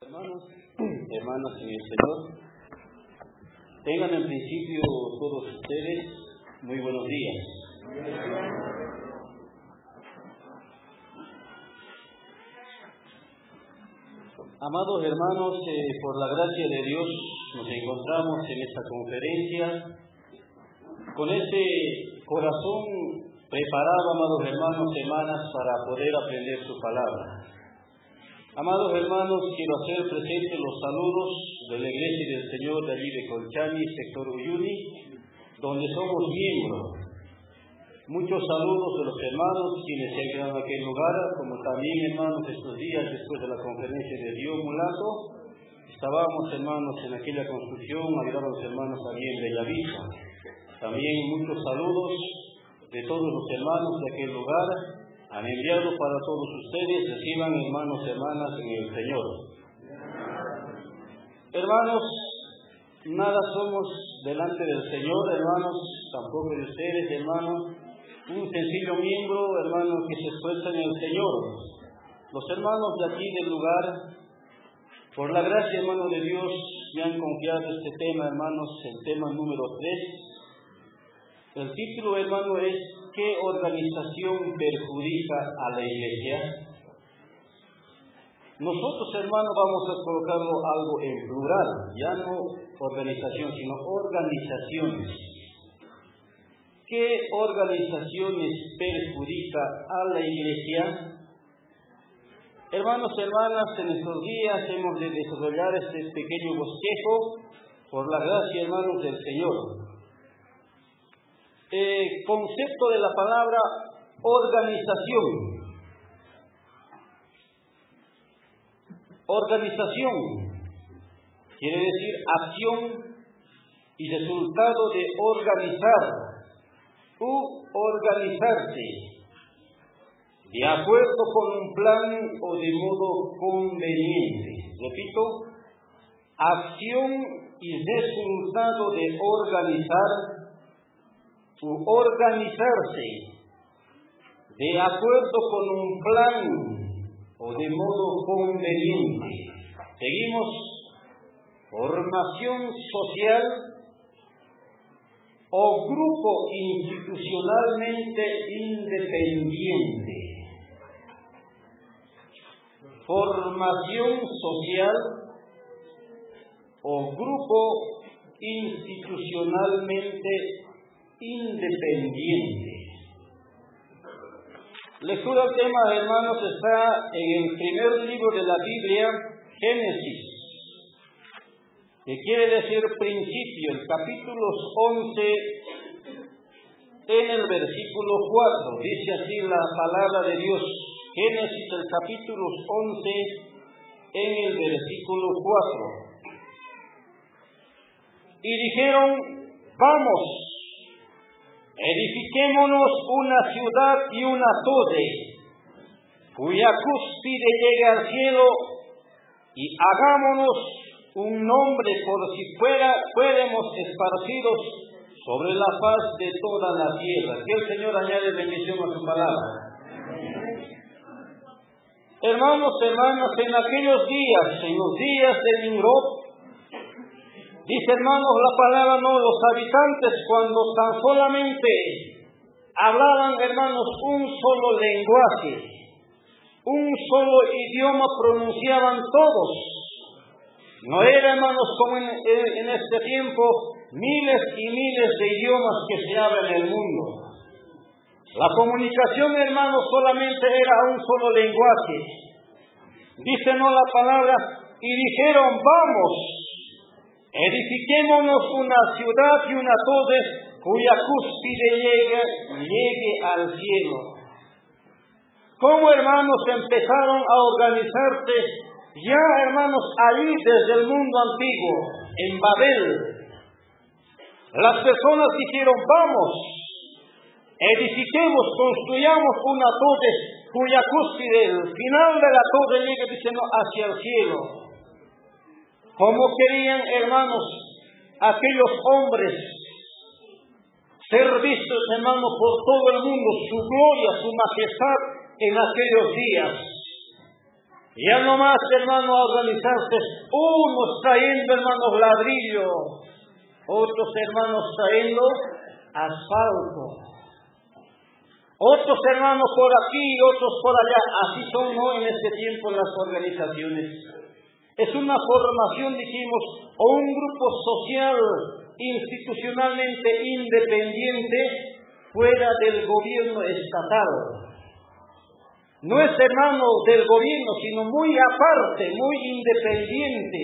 Hermanos, hermanas en el Señor, tengan en principio todos ustedes muy buenos días. Amados hermanos, por la gracia de Dios nos encontramos en esta conferencia con este corazón preparado, amados hermanos, hermanas, para poder aprender su palabra. Amados hermanos, quiero hacer presentes los saludos de la Iglesia del Señor de allí de Colchani, sector Uyuni, donde somos miembros. Muchos saludos de los hermanos quienes se han quedado en aquel lugar, como también, hermanos, estos días después de la conferencia de Dios Mulato, estábamos, hermanos, en aquella construcción, ayudaban los hermanos también de Bellavista. También muchos saludos de todos los hermanos de aquel lugar. Han enviado para todos ustedes, reciban, hermanos, hermanas, en el Señor. Hermanos, nada somos delante del Señor, hermanos, tampoco de ustedes, hermanos, un sencillo miembro, hermanos, que se esfuerza en el Señor. Los hermanos de aquí del lugar, por la gracia, hermano de Dios, me han confiado este tema, hermanos, el tema número 3. El título, hermano, es ¿qué organización perjudica a la iglesia? Nosotros, hermanos, vamos a colocarlo algo en plural, ya no organización, sino organizaciones. ¿Qué organizaciones perjudica a la iglesia? Hermanos, hermanas, en estos días hemos de desarrollar este pequeño bosquejo por la gracia, hermanos, del Señor. Concepto de la palabra organización. Organización quiere decir acción y resultado de organizar u organizarse de acuerdo con un plan o de modo conveniente. Repito, acción y resultado de organizar u organizarse de acuerdo con un plan o de modo conveniente. Seguimos, formación social o grupo institucionalmente independiente. Formación social o grupo institucionalmente independiente. Lectura del tema, hermanos, está en el primer libro de la Biblia, Génesis, que quiere decir principio, el capítulo 11, en el versículo 4. Dice así la palabra de Dios. Génesis, el capítulo 11, en el versículo 4. Y dijeron, vamos, edifiquémonos una ciudad y una torre, cuya cúspide llegue al cielo, y hagámonos un nombre por si fuéramos esparcidos sobre la faz de toda la tierra. Que el Señor añade bendición a su palabra. Hermanos, hermanas, en aquellos días, en los días de Nimrod, dice, hermanos, la palabra, no, los habitantes cuando tan solamente hablaban, hermanos, un solo lenguaje, un solo idioma pronunciaban todos. No era, hermanos, como en este tiempo, miles y miles de idiomas que se hablan en el mundo. La comunicación, hermanos, solamente era un solo lenguaje. Dice, no, la palabra, y dijeron, vamos, edifiquémonos una ciudad y una torre cuya cúspide llegue al cielo. ¿Cómo, hermanos, empezaron a organizarse ya, hermanos, allí desde el mundo antiguo, en Babel? Las personas dijeron, vamos, edifiquemos, construyamos una torre cuya cúspide, el final de la torre llegue, diciendo, hacia el cielo. Como querían, hermanos, aquellos hombres ser vistos, hermanos, por todo el mundo, su gloria, su majestad en aquellos días. Ya no más, hermano, a organizarse, unos trayendo, hermanos, ladrillo, otros hermanos trayendo asfalto, otros hermanos por aquí, otros por allá. Así son, ¿no?, en este tiempo las organizaciones. Es una formación, dijimos, o un grupo social institucionalmente independiente fuera del gobierno estatal. No es, hermano, del gobierno, sino muy aparte, muy independiente.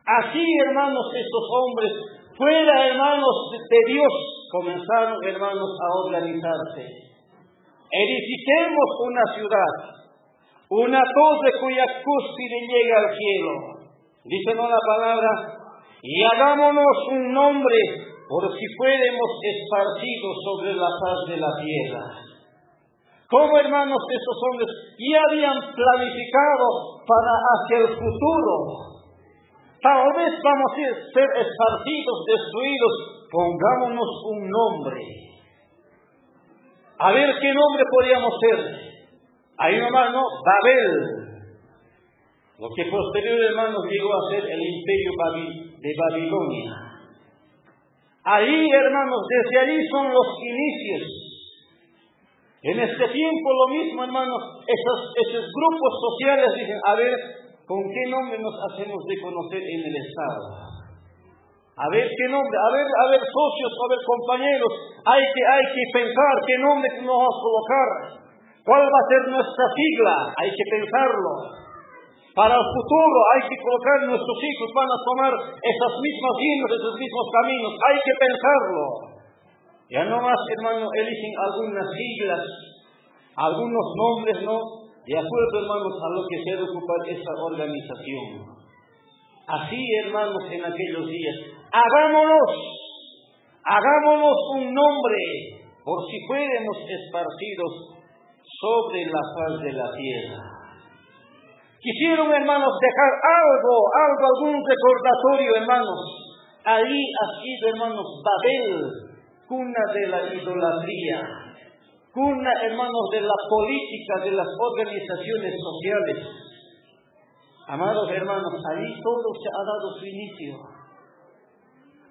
Así, hermanos, estos hombres, fuera, hermanos, de Dios, comenzaron, hermanos, a organizarse. Edifiquemos una ciudad, una torre cuya cúspide llega al cielo. Dice, ¿no?, la palabra, y hagámonos un nombre, por si fuéramos esparcidos sobre la faz de la tierra. Como, hermanos, estos hombres ya habían planificado para hacia el futuro. Tal vez vamos a ser esparcidos, destruidos. Pongámonos un nombre. A ver qué nombre podríamos ser. Ahí nomás, ¿no? Babel. Lo que posterior, hermanos, llegó a ser el imperio de Babilonia. Ahí, hermanos, desde allí son los inicios. En este tiempo lo mismo, hermanos, esos grupos sociales dicen, a ver, ¿con qué nombre nos hacemos de conocer en el Estado? A ver qué nombre, a ver socios, a ver compañeros, hay que pensar qué nombre nos vamos a colocar, cuál va a ser nuestra sigla, hay que pensarlo. Para el futuro hay que colocar, nuestros hijos van a tomar esas mismas líneas, esos mismos caminos, hay que pensarlo. Ya no más, hermano, eligen algunas siglas, algunos nombres, ¿no?, de acuerdo, hermanos, a lo que se debe ocupar esa organización. Así, hermanos, en aquellos días, hagámonos un nombre, por si fuéramos esparcidos sobre la faz de la tierra. Quisieron, hermanos, dejar algún recordatorio, hermanos. Ahí ha sido, hermanos, Babel, cuna de la idolatría, cuna, hermanos, de la política, de las organizaciones sociales. Amados hermanos, allí todo se ha dado su inicio.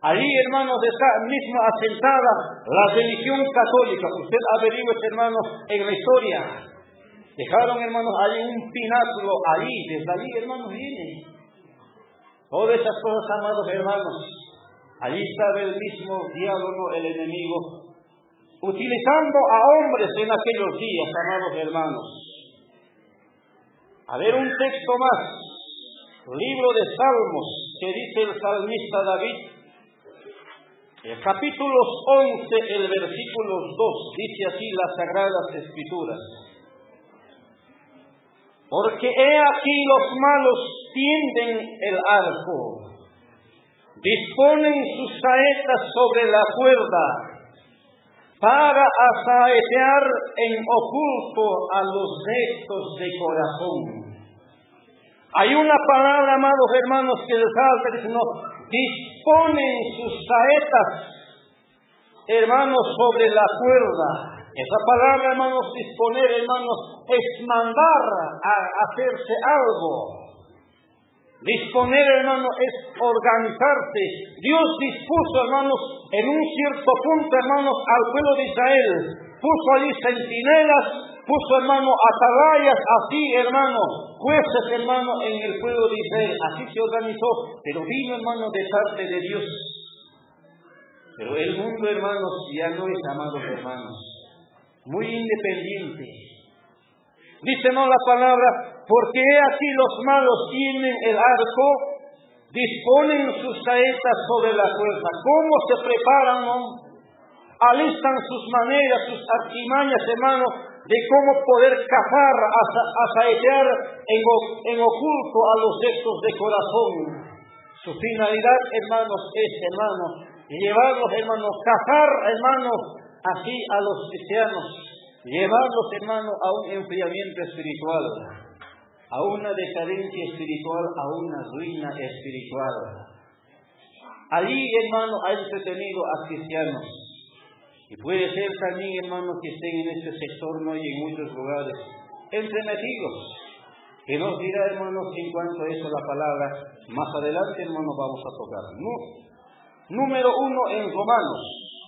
Allí, hermanos, está mismo asentada la religión católica. Usted averigüe, hermanos, en la historia. Dejaron, hermanos, allí un pináculo, allí, desde allí, hermanos, viene. Todas esas cosas, amados hermanos. Allí estaba el mismo diablo, el enemigo, utilizando a hombres en aquellos días, amados hermanos. A ver un texto más, libro de Salmos, que dice el salmista David, el capítulo 11, el versículo 2, dice así las Sagradas Escrituras. Porque he aquí los malos tienden el arco, disponen sus saetas sobre la cuerda para asaetear en oculto a los rectos de corazón. Hay una palabra, amados hermanos, que les salta diciendo, disponen sus saetas, hermanos, sobre la cuerda. Esa palabra, hermanos, disponer, hermanos, es mandar a hacerse algo. Disponer, hermano, es organizarse. Dios dispuso, hermanos, en un cierto punto, hermanos, al pueblo de Israel. Puso allí centinelas, puso, hermano, atalayas, así, hermano, jueces, hermano, en el pueblo de Israel. Así se organizó, pero vino, hermano, de parte de Dios. Pero el mundo, hermanos, ya no es, amados hermanos, muy independiente. Dice, no, la palabra, porque he aquí los malos tienen el arco, disponen sus saetas sobre la cuerda. ¿Cómo se preparan, no? Alistan sus maneras, sus artimañas, hermano, de cómo poder cazar, asaetear en oculto a los rectos de corazón. Su finalidad, hermanos, es, hermanos, llevarlos, hermanos, cazar, hermanos, así a los cristianos. Llevarlos, hermano, a un enfriamiento espiritual, a una decadencia espiritual, a una ruina espiritual. Allí, hermano, ha entretenido a cristianos. Y puede ser también, hermano, que estén en este sector, no, y en muchos lugares, entremetidos. que nos dirá, hermanos, en cuanto a eso la palabra. Más adelante, hermanos, vamos a tocar. Número 1 en Romanos.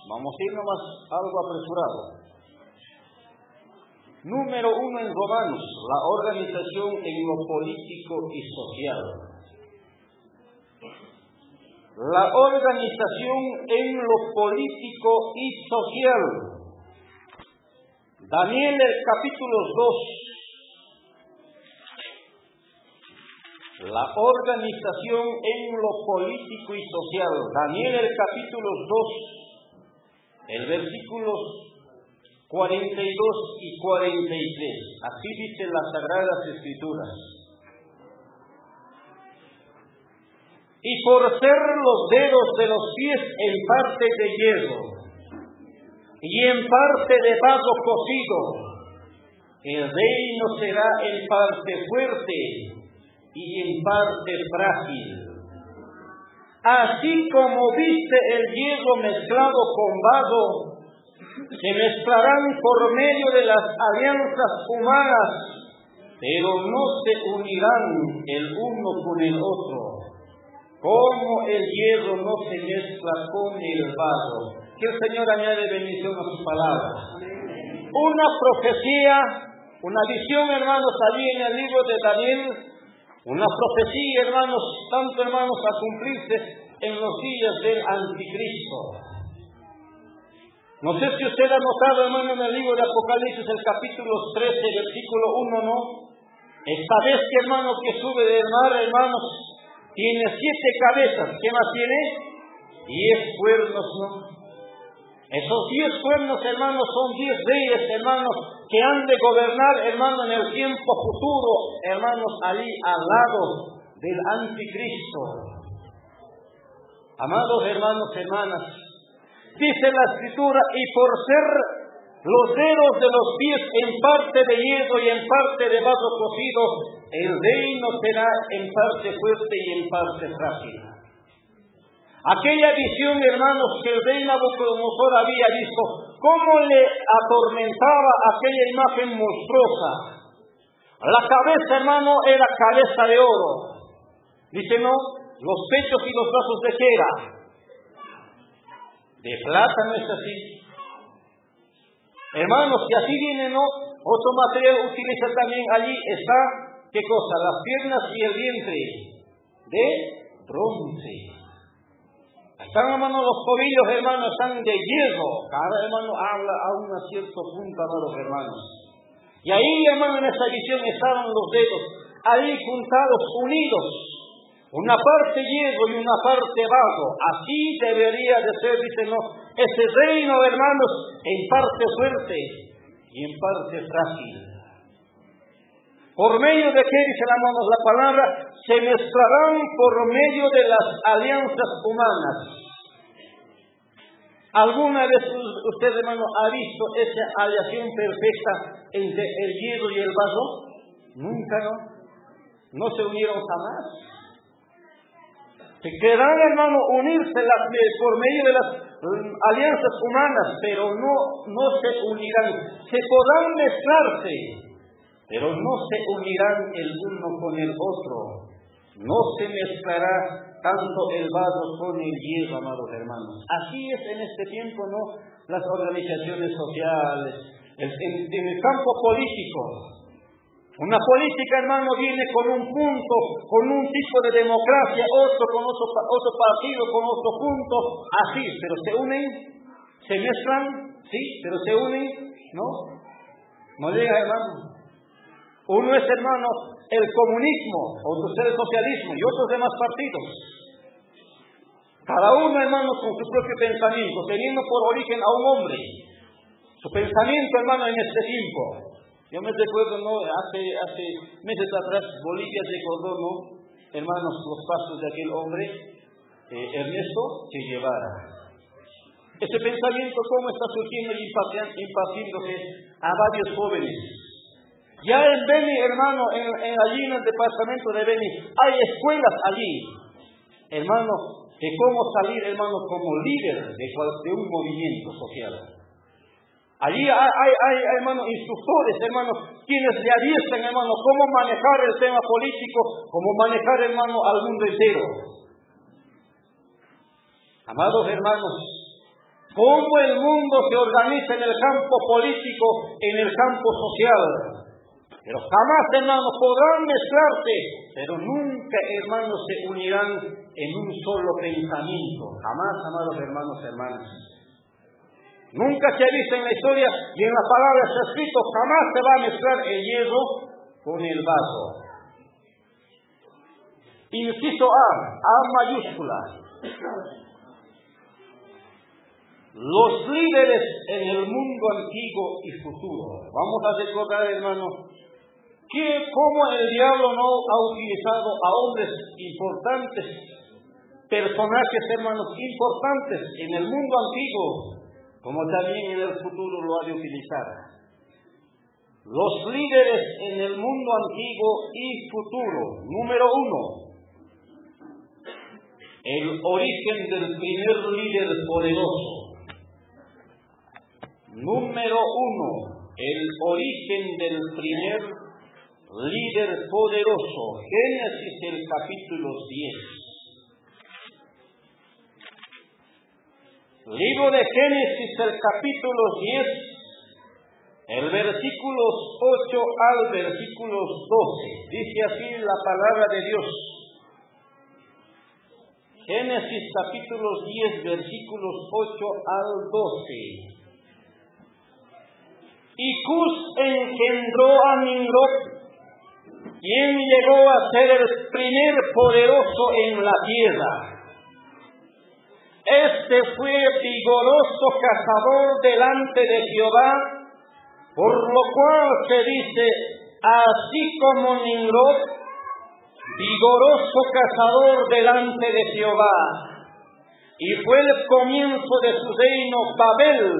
Vamos a ir nomás algo apresurado. Número 1 en Romanos, la organización en lo político y social. La organización en lo político y social. Daniel, el capítulo 2. La organización en lo político y social. Daniel, el capítulo 2, el versículos 42 y 43. Así dicen las Sagradas Escrituras. Y por ser los dedos de los pies en parte de hierro y en parte de vaso cocido, el reino será en parte fuerte y en parte frágil. Así como viste el hierro mezclado con vaso, se mezclarán por medio de las alianzas humanas, pero no se unirán el uno con el otro, como el hierro no se mezcla con el vaso. Que el Señor añade bendición a su palabra. Una profecía, una visión, hermanos, allí en el libro de Daniel, una profecía, hermanos, tanto, hermanos, a cumplirse en los días del anticristo. No sé si usted ha notado, hermano, en el libro de Apocalipsis, el capítulo 13, versículo 1, ¿no? Esta bestia, hermano, que sube del mar, hermanos, tiene 7 cabezas. ¿Qué más tiene? 10 cuernos, ¿no? Esos 10 cuernos, hermanos, son 10 reyes, hermanos, que han de gobernar, hermanos, en el tiempo futuro, hermanos, allí al lado del anticristo. Amados hermanos, hermanas, dice la Escritura, y por ser los dedos de los pies en parte de hierro y en parte de vaso cocido, el reino será en parte fuerte y en parte frágil. Aquella visión, hermanos, que el rey Nabucodonosor había visto, cómo le atormentaba aquella imagen monstruosa. La cabeza, hermano, era cabeza de oro. Dice, no, los pechos y los brazos de cera. De plata, no es así. Hermanos, si así viene, ¿no? Otro material utiliza también allí, está, ¿qué cosa? Las piernas y el vientre de bronce. Están, hermanos, los tobillos, hermanos, están de hierro. Cada hermano habla a un cierto punto, amados hermanos. Y ahí, hermano, en esa visión estaban los dedos, ahí juntados, unidos. Una parte hierro y una parte vaso. Así debería de ser, dicen, no, ese reino, hermanos, en parte fuerte y en parte frágil. ¿Por medio de qué, dice la palabra? Se mezclarán por medio de las alianzas humanas. ¿Alguna vez usted, hermano, ha visto esa aleación perfecta entre el hierro y el vaso? Nunca, ¿no? No se unieron jamás. Se quedarán, hermano, unirse por medio de las alianzas humanas, pero no se unirán. Se podrán mezclarse, pero no se unirán el uno con el otro. No se mezclará tanto el vaso con el hierro, amados hermanos. Así es en este tiempo, ¿no? Las organizaciones sociales, en el campo político. Una política, hermano, viene con un punto, con un tipo de democracia, otro con otro partido, con otro punto, así, pero se unen, se mezclan, sí, pero se unen, ¿no? No llega, hermano. Uno es, hermano, el comunismo, otro es el socialismo y otros demás partidos. Cada uno, hermano, con su propio pensamiento, teniendo por origen a un hombre. Su pensamiento, hermano, en este tiempo. Yo me recuerdo, ¿no? Hace meses atrás, Bolivia recordó, ¿no? Hermanos, los pasos de aquel hombre, Ernesto Che Guevara. Ese pensamiento, ¿cómo está surgiendo y impartiéndose a varios jóvenes? Ya en Beni, hermano, allí en el departamento de Beni, hay escuelas allí, hermano, de cómo salir, hermano, como líder de un movimiento social. Allí hay hermanos, instructores, hermanos, quienes le adiestran, hermanos, cómo manejar el tema político, cómo manejar, hermano, al mundo entero. Amados hermanos, cómo el mundo se organiza en el campo político, en el campo social. Pero jamás, hermanos, podrán mezclarse, pero nunca, hermanos, se unirán en un solo pensamiento. Jamás, amados hermanos, hermanas. Nunca se ha visto en la historia y en la palabra está escrito, jamás se va a mezclar el hierro con el vaso. Inciso A mayúscula. Los líderes en el mundo antiguo y futuro. Vamos a recordar, hermanos, cómo el diablo no ha utilizado a hombres importantes, personajes, hermanos, importantes en el mundo antiguo, como también en el futuro lo ha de utilizar. Los líderes en el mundo antiguo y futuro. Número 1. El origen del primer líder poderoso. Número 1. El origen del primer líder poderoso. Génesis, el capítulo 10. Libro de Génesis, el capítulo 10, el versículos 8 al versículos 12. Dice así la palabra de Dios. Génesis, capítulo 10, versículos 8 al 12. Y Cus engendró a Nimrod, quien llegó a ser el primer poderoso en la tierra. Este fue vigoroso cazador delante de Jehová, por lo cual se dice, así como Nimrod, vigoroso cazador delante de Jehová. Y fue el comienzo de su reino Babel,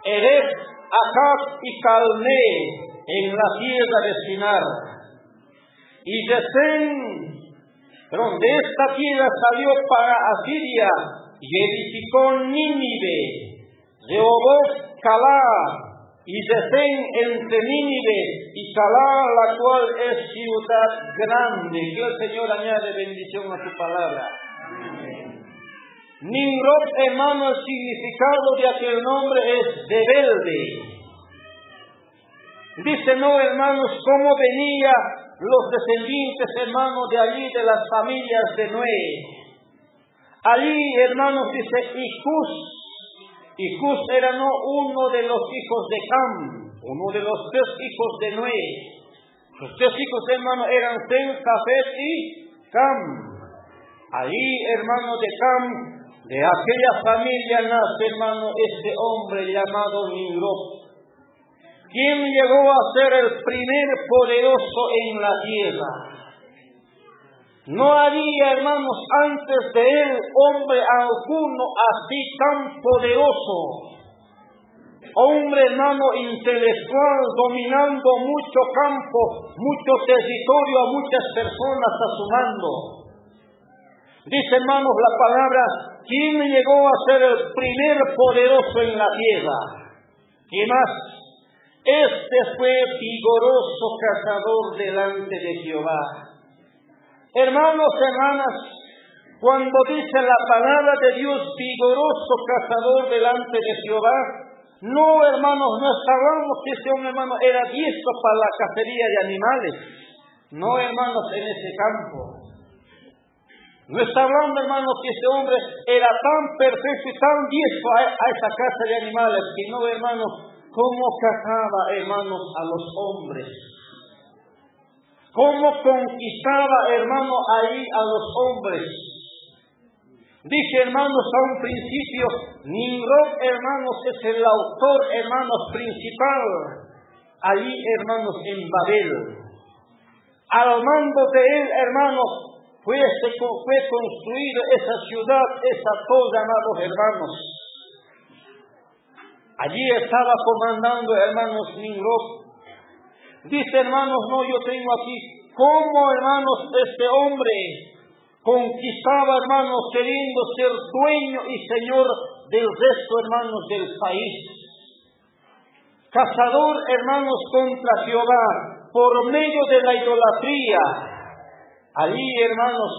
Erech, Acab y Calné, en la tierra de Sinar. Y de esta tierra salió para Asiria, y edificó Nínive, Rehoboth, Calá, y Resén entre Nínive y Calá, la cual es ciudad grande. Que el Señor añade bendición a su palabra. Nimrod, hermano, el significado de aquel nombre es rebelde. Dice, no, hermanos, cómo venía los descendientes, hermanos, de allí, de las familias de Noé. Allí, hermanos, dice, y Cus era no uno de los hijos de Cam, uno de los 3 hijos de Noé. Los 3 hijos, hermanos, eran Sem, Jafet y Cam. Allí, hermanos de Cam, de aquella familia nace, hermano, este hombre llamado Nimrod, quien llegó a ser el primer poderoso en la tierra. No había, hermanos, antes de él hombre alguno así tan poderoso. Hombre, hermano, intelectual, dominando mucho campo, mucho territorio, a muchas personas a su mando. Dice, hermanos, la palabra, ¿quién llegó a ser el primer poderoso en la tierra? ¿Quién más? Este fue vigoroso cazador delante de Jehová. Hermanos, hermanas, cuando dice la palabra de Dios, vigoroso cazador delante de Jehová, no, hermanos, no está hablando que ese hombre, hermano, era diestro para la cacería de animales. No, hermanos, en ese campo. No está hablando, hermanos, que ese hombre era tan perfecto y tan diestro a esa caza de animales, sino, hermanos, cómo cazaba, hermanos, a los hombres. Cómo conquistaba, hermano, ahí a los hombres. Dije, hermanos, a un principio, Nimrod, hermanos, es el autor, hermanos, principal. Allí, hermanos, en Babel. Al mando de él, hermanos, fue construida esa ciudad, esa torre, amados hermanos. Allí estaba comandando, hermanos, Nimrod. Dice, hermanos, no, yo tengo aquí cómo, hermanos, este hombre conquistaba, hermanos, queriendo ser dueño y señor del resto, hermanos, del país. cazador, hermanos, contra Jehová, por medio de la idolatría. Allí, hermanos,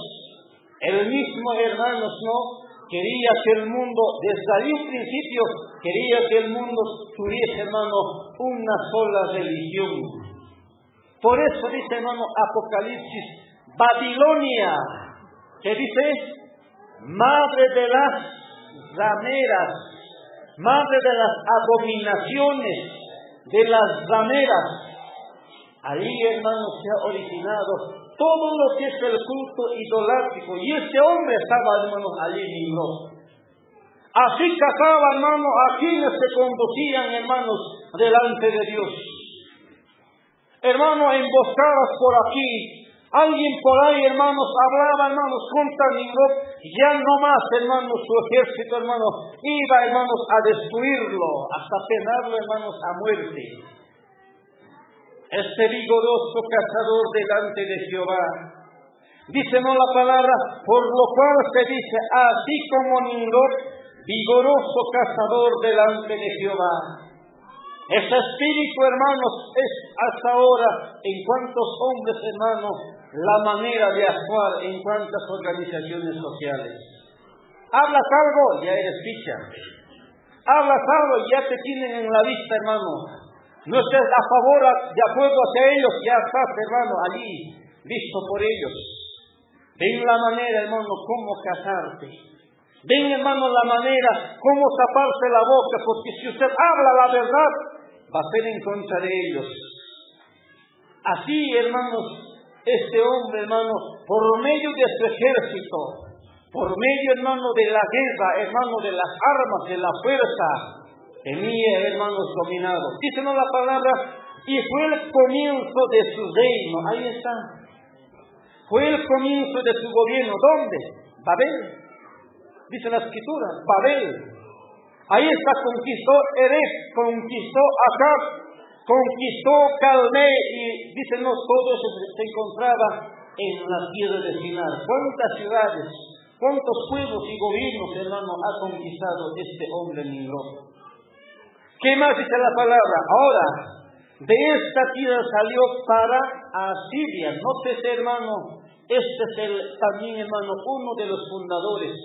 el mismo, hermanos, no quería que el mundo, desde allí un principio, quería que el mundo tuviese, hermano, una sola religión. Por eso dice, hermano, Apocalipsis, Babilonia, que dice, madre de las rameras, madre de las abominaciones, de las rameras. Allí, hermanos, se ha originado todo lo que es el culto idolátrico. Y este hombre estaba, hermanos, allí mismo. Así cazaba, hermanos, a quienes se conducían, hermanos, delante de Dios. Hermanos, emboscadas por aquí. Alguien por ahí, hermanos, hablaba, hermanos, contra Nimrod. Ya no más, hermanos, su ejército, hermanos, iba, hermanos, a destruirlo, hasta penarlo, hermanos, a muerte. Este vigoroso cazador delante de Jehová. Dícenos la palabra, por lo cual se dice, así como Nimrod, vigoroso cazador delante de Jehová. Este espíritu, hermanos, es hasta ahora, en cuantos hombres, hermanos, la manera de actuar en cuantas organizaciones sociales. Hablas algo, ya eres ficha. Hablas algo, ya te tienen en la vista, hermano. No estés a favor, de acuerdo hacia ellos, ya estás, hermano, allí, visto por ellos. Ven la manera, hermano, cómo casarte. Ven, hermano, la manera cómo taparse la boca, porque si usted habla la verdad, va a ser en contra de ellos. Así, hermanos, este hombre, hermano, por medio de su ejército, por medio, hermano, de la guerra, hermano, de las armas, de la fuerza, tenía, hermanos, dominado. Dícenos la palabra, y fue el comienzo de su reino. Ahí está. Fue el comienzo de su gobierno. ¿Dónde? Babel. Dice la escritura, Babel. Ahí está, conquistó Erech, conquistó Acab, conquistó Calné, y dícenos, todo eso se encontraba en la tierra de Sinar. ¿Cuántas ciudades, cuántos pueblos y gobiernos, hermano, ha conquistado este hombre Nimrod? ¿Qué más dice la palabra? Ahora, de esta tierra salió para Asiria. Nótese, hermano, este es también, hermano, uno de los fundadores,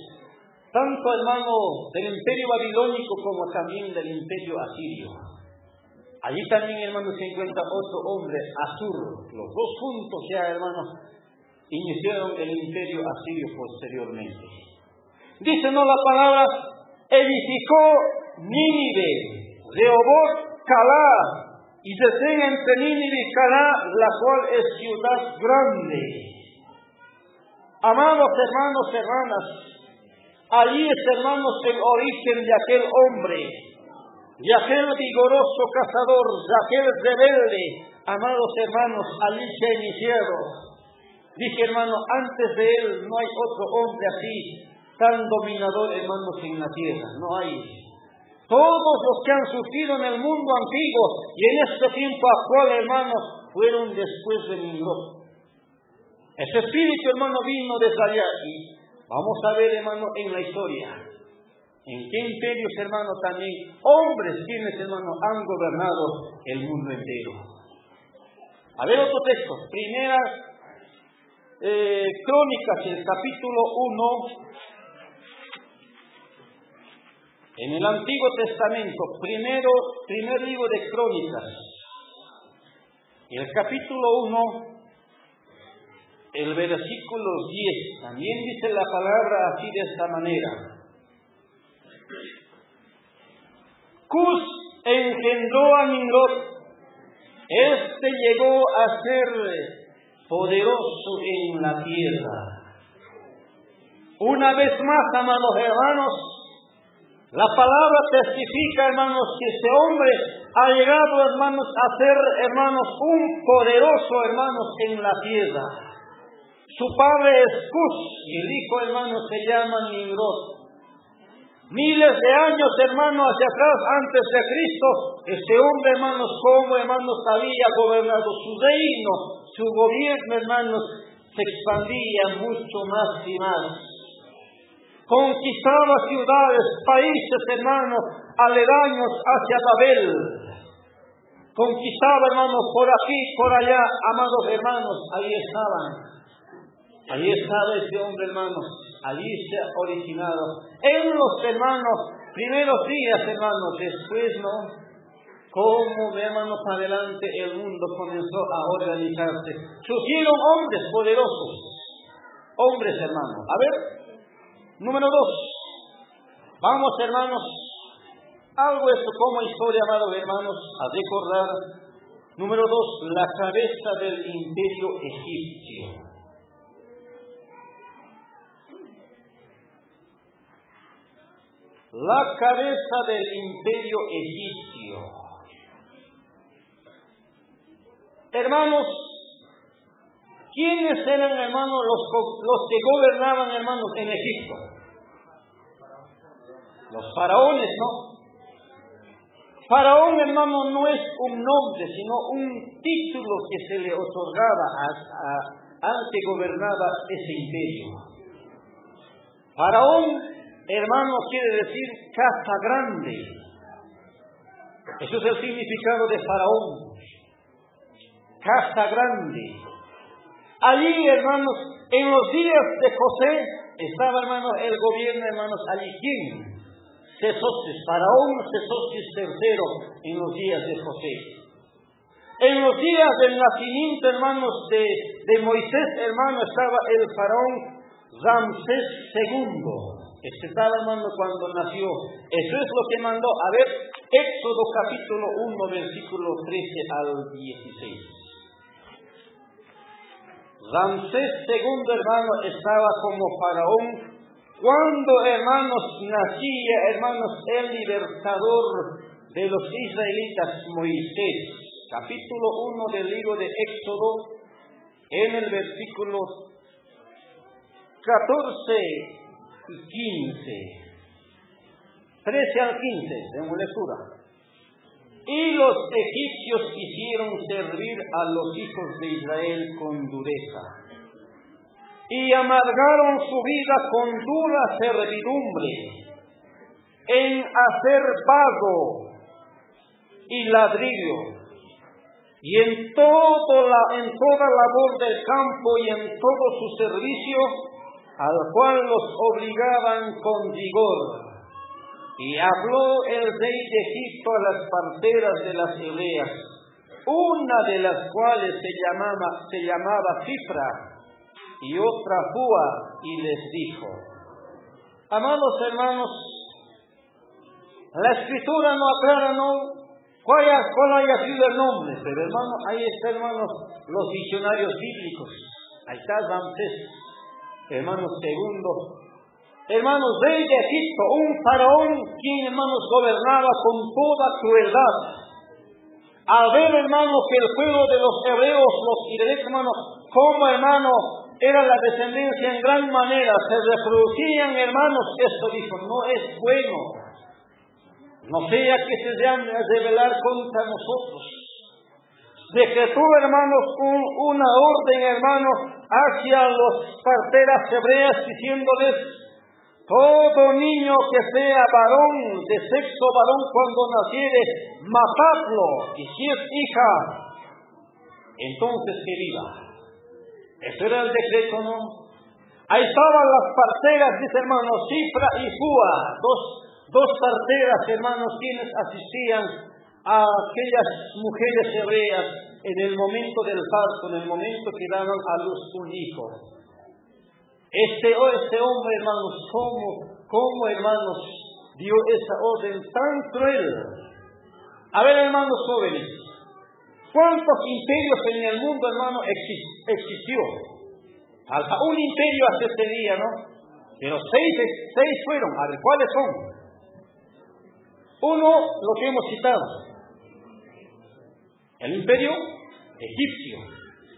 tanto, hermano, del imperio babilónico como también del imperio asirio. Allí también, hermano, se encuentra otro hombre, Asur. Los dos juntos ya, hermanos, iniciaron el imperio asirio posteriormente. Dícenos la palabra, edificó Nínive, Rehoboth, Calá, y deseen entre Nínive y Calá, la cual es ciudad grande. Amados hermanos, hermanas, allí es, hermanos, el origen de aquel hombre, de aquel vigoroso cazador, de aquel rebelde. Amados hermanos, allí se ha iniciado. Dije, hermano, antes de él no hay otro hombre así, tan dominador, hermanos, en la tierra. No hay. Todos los que han surgido en el mundo antiguo y en este tiempo actual, hermanos, fueron después de Nimrod. Ese espíritu, hermano, vino desde allá. Y vamos a ver, hermano, en la historia, en qué imperios, hermano, también hombres quienes, hermano, han gobernado el mundo entero. A ver otro texto. Primera Crónicas, el capítulo 1. En el Antiguo Testamento, primer libro de Crónicas, el capítulo 1, el versículo 10, también dice la palabra así de esta manera. Cus engendró a Nimrod, este llegó a ser poderoso en la tierra. Una vez más, amados hermanos, la palabra testifica, hermanos, que este hombre ha llegado, hermanos, a ser, hermanos, un poderoso, hermanos, en la tierra. Su padre es Cus y el hijo, hermanos, se llama Nimrod. Miles de años, hermanos, hacia atrás, antes de Cristo, este hombre, hermanos, como, hermanos, había gobernado su reino, su gobierno, hermanos, se expandía mucho más y más. Conquistaba ciudades, países, hermanos, aledaños hacia Babel. conquistaba, hermanos, por aquí, por allá, amados hermanos, ahí estaban. Ahí estaba ese hombre, hermanos, allí se ha originado. En los, hermanos, primeros días, hermanos, después, ¿no? Cómo, hermanos, adelante el mundo comenzó a organizarse. Surgieron hombres poderosos. Hombres, hermanos. A ver, número 2. Vamos, hermanos, algo esto como historia, amados hermanos, a recordar. Número 2, la cabeza del imperio egipcio. La cabeza del imperio egipcio. Hermanos, ¿quiénes eran, hermanos, los que gobernaban, hermanos, en Egipto? Los faraones, ¿no? Faraón, hermano, no es un nombre, sino un título que se le otorgaba al que gobernaba ese imperio. Faraón, hermano, quiere decir casa grande. Eso es el significado de faraón. Casa grande. Allí, hermanos, en los días de José, estaba, hermanos, el gobierno, hermanos, allí. ¿Quién? Sesostris, faraón Sesostris III, en los días de José. En los días del nacimiento, hermanos, de Moisés, hermano, estaba el faraón Ramsés II. Este estaba, hermano, cuando nació. Eso es lo que mandó. A ver, Éxodo capítulo 1, versículo 13 al 16. Ramsés II, hermano, estaba como faraón cuando, hermanos, nacía, hermanos, el libertador de los israelitas, Moisés. Capítulo 1 del libro de Éxodo, en el versículo 14 y 15. 13 al 15, en lectura. Y los egipcios hicieron servir a los hijos de Israel con dureza, y amargaron su vida con dura servidumbre, en hacer vago y ladrillo, y en toda labor del campo y en todo su servicio, al cual los obligaban con vigor. Y habló el rey de Egipto a las parteras de las hebreas, una de las cuales se llamaba Cifra, y otra Fua, y les dijo: amados hermanos, la escritura no aclara, ¿no?, cuál haya sido el nombre, pero, hermano, ahí está, hermanos, los diccionarios bíblicos. Ahí está Ramsés, hermanos, segundo. Hermanos, rey de Egipto, un faraón quien, hermanos, gobernaba con toda crueldad. Al ver, hermanos, que el pueblo de los hebreos, los israelitas, hermanos, como, hermano, era la descendencia en gran manera, se reproducían, hermanos, esto dijo: no es bueno, no sea que se llame a rebelar contra nosotros. Decretó, hermanos, una orden, hermanos, hacia las parteras hebreas, diciéndoles: todo niño que sea varón, de sexo varón, cuando naciere, matadlo, y si es hija, entonces que viva. Eso era el decreto, ¿no? Ahí estaban las parteras, dice, hermanos, Cifra y Fua, dos parteras, hermanos, quienes asistían a aquellas mujeres hebreas en el momento del parto, en el momento que daban a luz un hijo. Este hombre, hermanos, ¿cómo, hermanos, dio esa orden tan cruel? A ver, hermanos jóvenes, ¿cuántos imperios en el mundo, hermano, existió? Falta un imperio hasta este día, ¿no? Pero seis fueron. A ver, ¿cuáles son? Uno, lo que hemos citado, el imperio egipcio.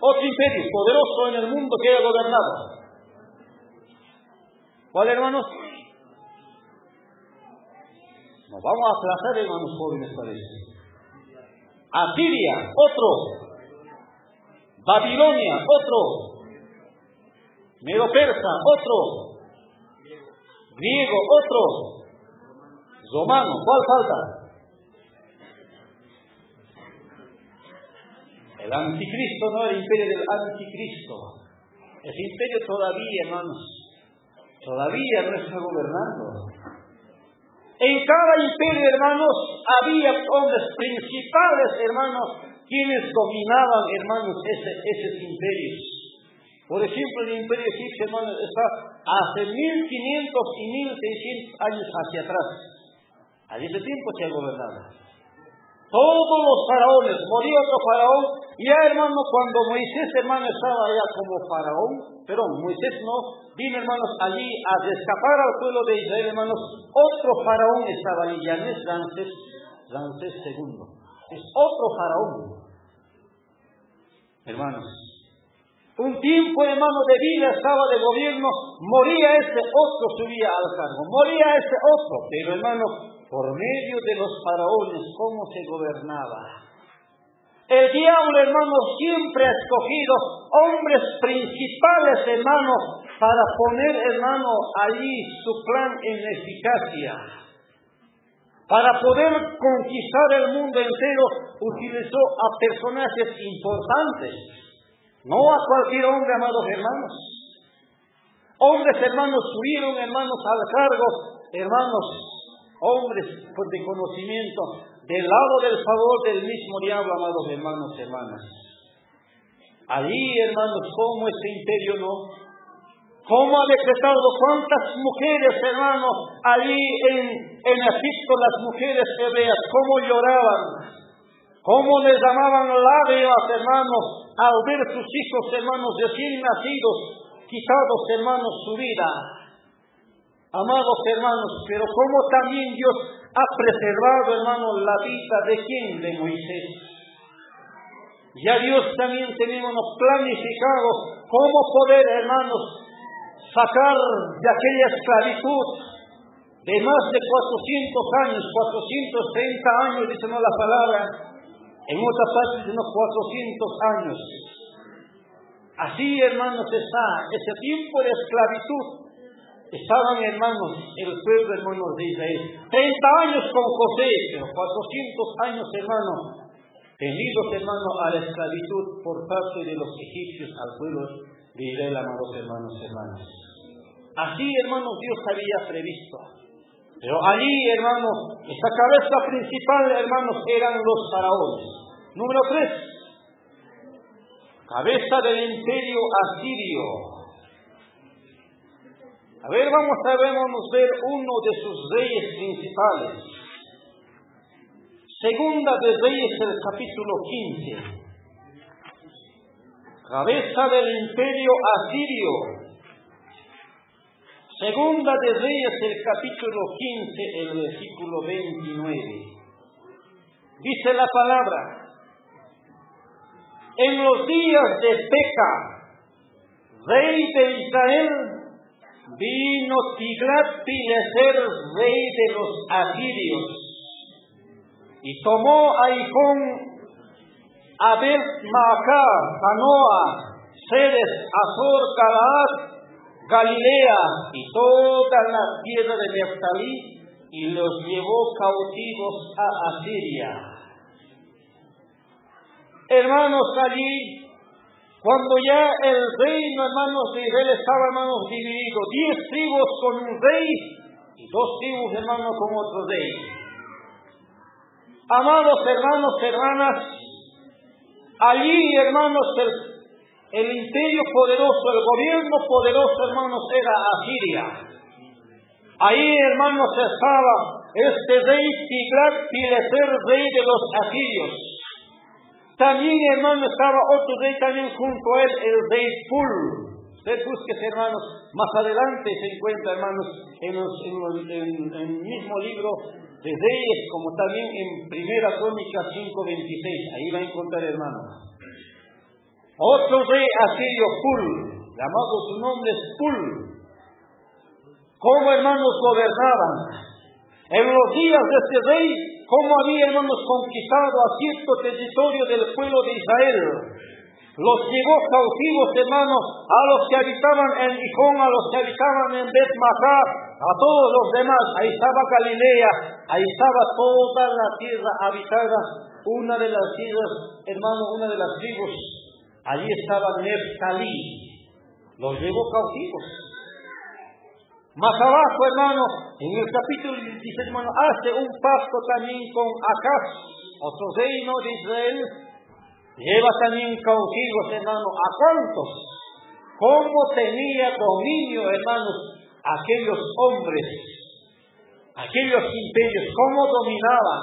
Otro imperio poderoso en el mundo que ha gobernado. ¿Cuál, hermanos? Nos vamos a aplazar, hermanos jóvenes, parece. Asiria, otro. Babilonia, otro. Medo-Persa, otro. Griego, otro. Romano, ¿cuál falta? El anticristo, no el imperio del anticristo. Ese imperio todavía, hermanos, todavía no está gobernando. En cada imperio, hermanos, había hombres principales, hermanos, quienes dominaban, hermanos, esos imperios. Por ejemplo, el imperio egipcio, hermanos, está hace 1500 y 1600 años hacia atrás. A ese tiempo se ha gobernado. Todos los faraones, moría otro faraón, y ya, hermano, cuando Moisés, hermano, estaba allá como faraón, pero Moisés no, vino, hermanos, allí a escapar al pueblo de Israel, hermanos, otro faraón estaba allí, ya no es Ramsés II, es otro faraón. Hermanos, un tiempo, hermano, de vida estaba de gobierno, moría ese otro, subía al cargo, moría ese otro, pero, hermano, por medio de los faraones, ¿cómo se gobernaba? El diablo, hermano, siempre ha escogido hombres principales, hermano, para poner, hermano, allí su plan en eficacia. Para poder conquistar el mundo entero, utilizó a personajes importantes. No a cualquier hombre, amados hermanos. Hombres, hermanos, subieron, hermanos, al cargo, hermanos, hombres de conocimiento, del lado del favor del mismo diablo, amados hermanos, hermanas. Allí, hermanos, ¿cómo ese imperio no? ¿Cómo ha decretado cuántas mujeres, hermanos, allí en Egipto, las mujeres hebreas, cómo lloraban? ¿Cómo les llamaban lágrimas, hermanos, al ver sus hijos, hermanos, recién nacidos, quitados, hermanos, su vida? Amados hermanos, pero como también Dios ha preservado, hermanos, la vida de quién, de Moisés. Ya Dios también tenemos planificado cómo poder, hermanos, sacar de aquella esclavitud de más de 400 años, 430 años, dice no la palabra, en otras partes de unos 400 años. Así, hermanos, está ese tiempo de esclavitud. Estaban, hermanos, el pueblo, hermanos, de Israel. 30 años con José, pero 400 años, hermanos, tenidos, hermanos, a la esclavitud por parte de los egipcios al pueblo de Israel, amados hermanos, hermanas. Así, hermanos, Dios había previsto. Pero allí, hermanos, esta cabeza principal, hermanos, eran los faraones. Número 3. Cabeza del imperio asirio. A ver, vamos a ver uno de sus reyes principales. Segunda de Reyes, el capítulo 15. Cabeza del imperio asirio. Segunda de Reyes, el capítulo 15, el versículo 29. Dice la palabra: en los días de Peca, rey de Israel, vino Tiglat-Pileser, rey de los asirios, y tomó a Icón, Abel-Maacá, Canoa, Ceres, Azor, Galaad, Galilea y toda la tierra de Neftalí, y los llevó cautivos a Asiria. Hermanos, allí, cuando ya el reino, hermanos, de Israel estaba, hermanos, dividido, 10 tribus con un rey y 2 tribus, hermanos, con otro rey. Amados hermanos, hermanas, allí, hermanos, el imperio poderoso, el gobierno poderoso, hermanos, era Asiria. Ahí, hermanos, estaba este rey Tiglat-Pileser, rey de los asirios. También, hermanos, estaba otro rey también junto a él, el rey Pul. Usted busque, hermanos, más adelante se encuentra, hermanos, en el mismo libro de Reyes, como también en Primera Crónica 5:26. Ahí va a encontrar, hermanos. Otro rey asirio, Pul, llamado su nombre es Pul. ¿Cómo, hermanos, gobernaban? En los días de este rey, ¿cómo había, hermanos, conquistado a cierto territorio del pueblo de Israel? Los llevó cautivos, hermanos, a los que habitaban en Gijón, a los que habitaban en Bet-Macá, a todos los demás. Ahí estaba Galilea, ahí estaba toda la tierra habitada una de las islas, hermano, una de las tribus, allí estaba Neftalí, los llevó cautivos. Más abajo, hermano, en el capítulo 16, hermano, hace un pacto también con Acaz, otro reino de Israel, lleva también cautivos, hermano, ¿a cuántos? ¿Cómo tenía dominio, hermanos, aquellos hombres, aquellos imperios? ¿Cómo dominaban?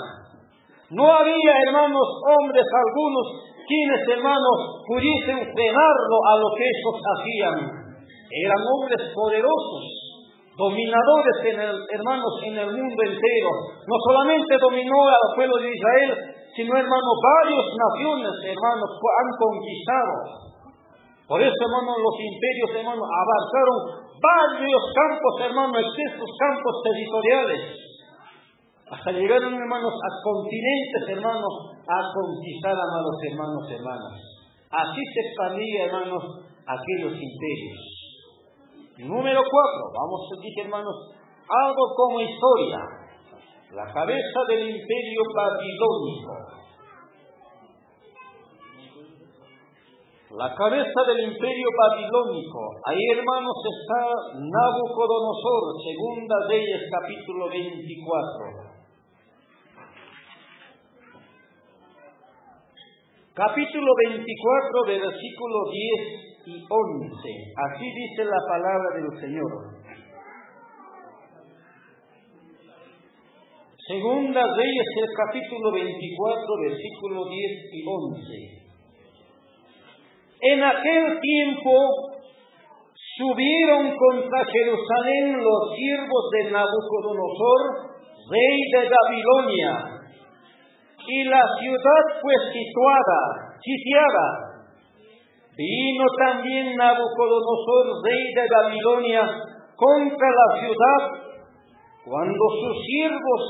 No había, hermanos, hombres algunos quienes, hermanos, pudiesen frenarlo a lo que ellos hacían. Eran hombres poderosos, dominadores, hermanos, en el mundo entero. No solamente dominó al pueblo de Israel, sino, hermanos, varias naciones, hermanos, han conquistado. Por eso, hermanos, los imperios, hermanos, abarcaron varios campos, hermanos, extensos campos territoriales. Hasta llegaron, hermanos, a continentes, hermanos, a conquistar, amados hermanos, hermanas. Así se expandía, hermanos, aquellos imperios. Número 4, vamos a decir, hermanos, algo como historia. La cabeza del imperio babilónico. La cabeza del imperio babilónico. Ahí, hermanos, está Nabucodonosor, Segunda Reyes, capítulo 24. Capítulo 24, versículo 10 y 11. Así dice la palabra del Señor. Segunda Reyes, el capítulo 24, versículo 10 y 11. En aquel tiempo subieron contra Jerusalén los siervos de Nabucodonosor, rey de Babilonia, y la ciudad fue sitiada. Vino también Nabucodonosor, rey de Babilonia, contra la ciudad, cuando sus siervos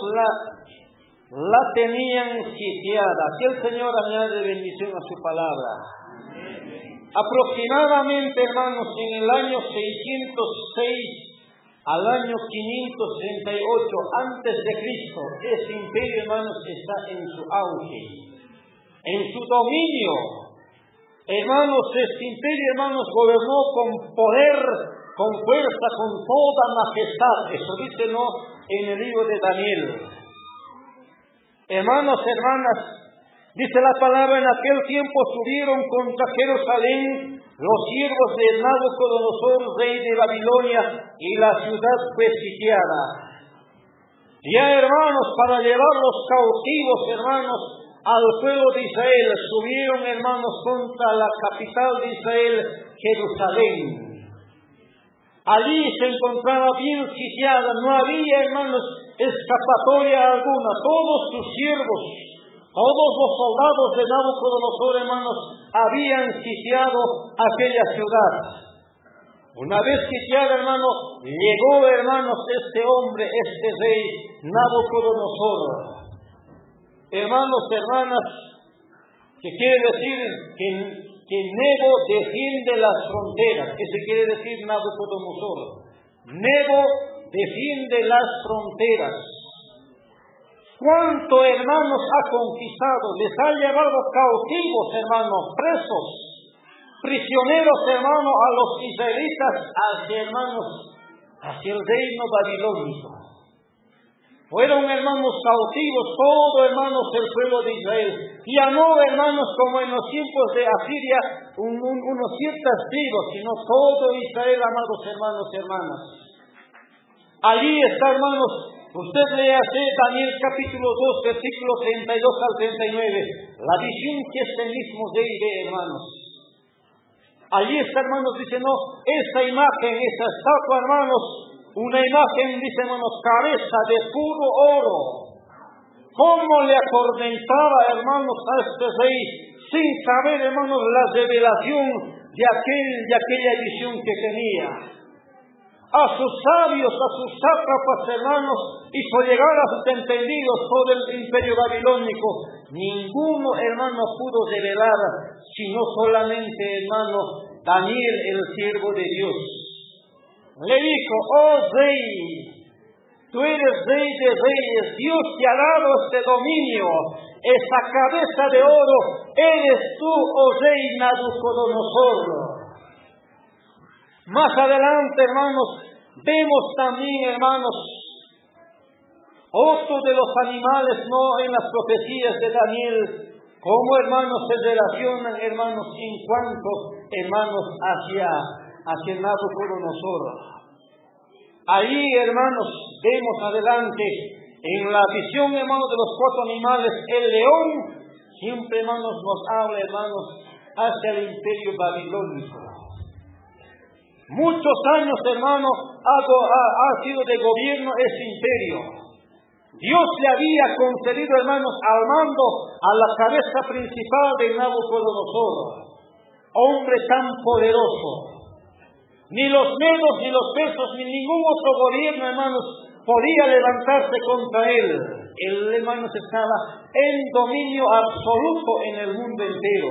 la tenían sitiada. Que el Señor añade bendición a su palabra. Aproximadamente, hermanos, en el año 606 al año 538 antes de Cristo, ese imperio, hermanos, está en su auge, en su dominio. Hermanos, este imperio, hermanos, gobernó con poder, con fuerza, con toda majestad. Eso dice, ¿no?, en el libro de Daniel. Hermanos, hermanas, dice la palabra, en aquel tiempo subieron contra Jerusalén los siervos de Nabucodonosor, rey de Babilonia, y la ciudad fue sitiada. Ya, hermanos, para llevar los cautivos, hermanos, al pueblo de Israel, subieron, hermanos, contra la capital de Israel, Jerusalén. Allí se encontraba bien sitiada, no había, hermanos, escapatoria alguna. Todos sus siervos, todos los soldados de Nabucodonosor, hermanos, habían sitiado aquella ciudad. Una vez sitiada, hermanos, llegó, hermanos, este hombre, este rey, Nabucodonosor. Hermanos, hermanas, que quiere decir que Nebo defiende las fronteras. Eso quiere decir Nabucodonosor. Nebo defiende las fronteras. ¿Cuánto, hermanos, ha conquistado? Les ha llevado cautivos, hermanos, presos, prisioneros, hermanos, a los israelitas hacia el reino babilónico. Fueron, hermanos, cautivos todo, hermanos, el pueblo de Israel. Ya no, hermanos, como en los tiempos de Asiria, unos ciertas tribus, sino todo Israel, amados hermanos y hermanas. Allí está, hermanos, usted léase Daniel capítulo 2, versículos 32 al 39, la visión que este mismo rey ve, hermanos. Allí está, hermanos, dice, no, esta imagen, esta estatua, hermanos, una imagen, dice, hermanos, cabeza de puro oro. ¿Cómo le atormentaba, hermanos, a este rey, sin saber, hermanos, la revelación de aquella visión que tenía? A sus sabios, a sus sátrapas, hermanos, hizo llegar a sus entendidos todo el imperio babilónico. Ninguno, hermano, pudo revelar, sino solamente, hermano, Daniel, el siervo de Dios. Le dijo, oh rey, Tú eres Rey de Reyes. Dios te ha dado este dominio, esa cabeza de oro. Eres tú, oh Rey Nabucodonosor. Más adelante, hermanos, vemos también, hermanos, otro de los animales, no en las profecías de Daniel, cómo, hermanos, se relacionan, hermanos, en cuanto, hermanos, hacia Nabucodonosor. Ahí, hermanos, vemos adelante, en la visión, hermanos, de los cuatro animales, el león, siempre, hermanos, nos habla, hermanos, hacia el imperio babilónico. Muchos años, hermanos, ha sido de gobierno ese imperio. Dios le había concedido, hermanos, al mando a la cabeza principal de Nabucodonosor, hombre tan poderoso. Ni los medos, ni los persas, ni ningún otro gobierno, hermanos, podía levantarse contra él. Él, hermanos, estaba en dominio absoluto en el mundo entero.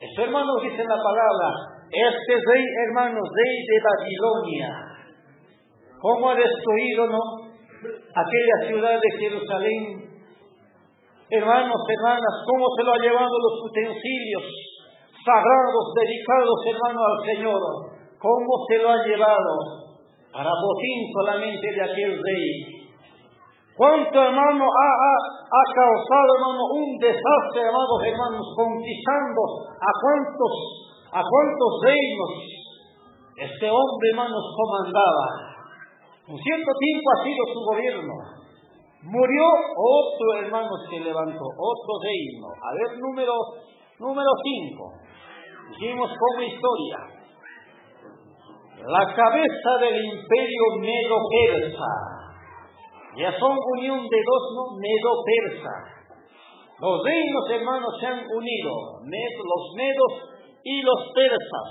Eso, hermanos, dice la palabra. Este rey, hermanos, rey de Babilonia, ¿cómo ha destruido, no? Aquella ciudad de Jerusalén? Hermanos, hermanas, ¿cómo se lo ha llevado los utensilios sagrados, dedicados, hermanos, al Señor? ¿Cómo se lo ha llevado? Para botín solamente de aquel rey. ¿Cuánto, hermano, ha causado, hermano, un desastre, hermanos, conquistando a cuántos reinos este hombre, hermanos, comandaba? Un cierto tiempo ha sido su gobierno. Murió otro, hermano, se levantó, otro reino. A ver, número 5. Dijimos como historia. La cabeza del imperio medo-persa. Ya son unión de dos, ¿no? Medo-persa. Los reinos, hermanos, se han unido. Los medos y los persas.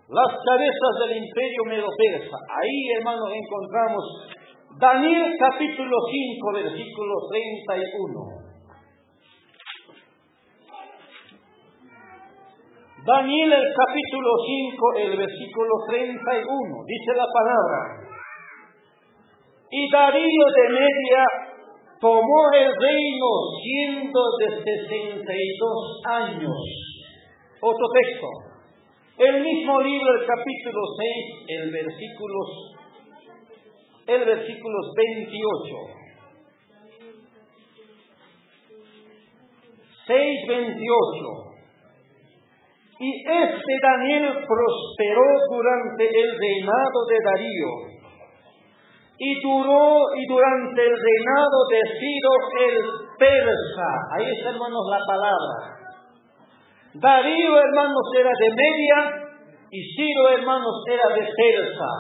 Las cabezas del imperio medo-persa. Ahí, hermanos, encontramos Daniel capítulo 5, versículo 31. Daniel el capítulo 5, el versículo 31. Dice la palabra. Y Darío de Media tomó el reino siendo de 62 años. Otro texto. El mismo libro, el capítulo 6, el versículos 28. 6:28. Y este Daniel prosperó durante el reinado de Darío, y durante el reinado de Ciro el persa. Ahí está, hermanos, la palabra. Darío, hermanos, era de Media, y Ciro, hermanos, era de Persa.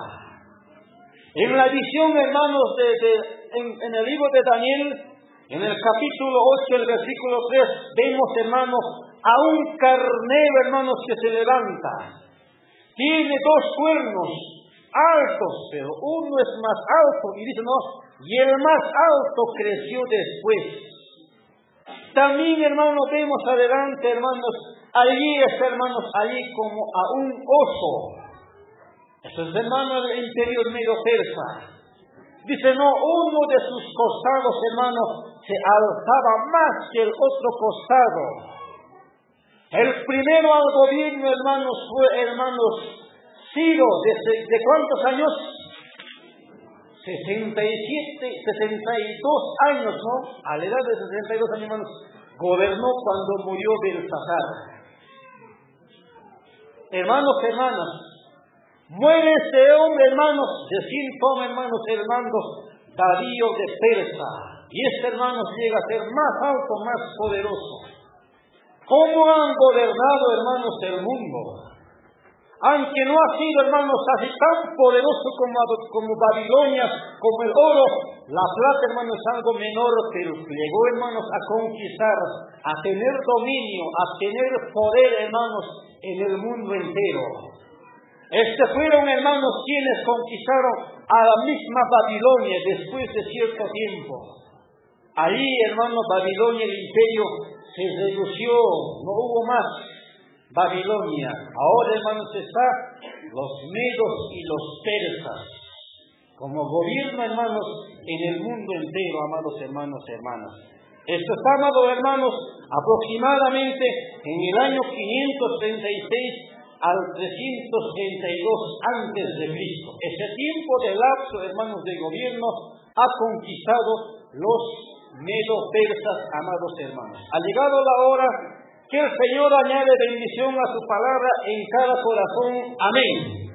En la visión, hermanos, en el libro de Daniel, en el capítulo 8, el versículo 3, vemos, hermanos, a un carnero, hermanos, que se levanta. Tiene 2 cuernos altos, pero uno es más alto, y dice, no, y el más alto creció después. También, hermanos, vemos adelante, hermanos, allí está, hermanos, allí como a un oso. Eso es, hermano, del imperio medo-persa. Dice, no, uno de sus costados, hermanos, se alzaba más que el otro costado. El primero al gobierno, hermanos, fue, hermanos, Ciro, ¿de cuántos años? 62 años, ¿no? A la edad de 62 años, hermanos, gobernó cuando murió Belsasar. Hermanos, hermanas, muere este hombre, hermanos, recién toma, hermanos, el mando Darío de Persa. Y este, hermanos, llega a ser más alto, más poderoso. ¿Cómo han gobernado, hermanos, el mundo? Aunque no ha sido, hermanos, así tan poderoso como Babilonia, como el oro, la plata, hermanos, es algo menor, pero llegó, hermanos, a conquistar, a tener dominio, a tener poder, hermanos, en el mundo entero. Fueron, hermanos, quienes conquistaron a la misma Babilonia después de cierto tiempo. Ahí, hermanos, Babilonia, el imperio, se redució, no hubo más Babilonia. Ahora, hermanos, está los medos y los persas. como gobierna, hermanos, en el mundo entero, amados hermanos y hermanas. Esto está, amados hermanos, aproximadamente en el año 536 al 332 antes de Cristo. Ese tiempo de lapso, hermanos, de gobierno ha conquistado los medo-persas, amados hermanos. Ha llegado la hora que el Señor añade bendición a su palabra en cada corazón. Amén.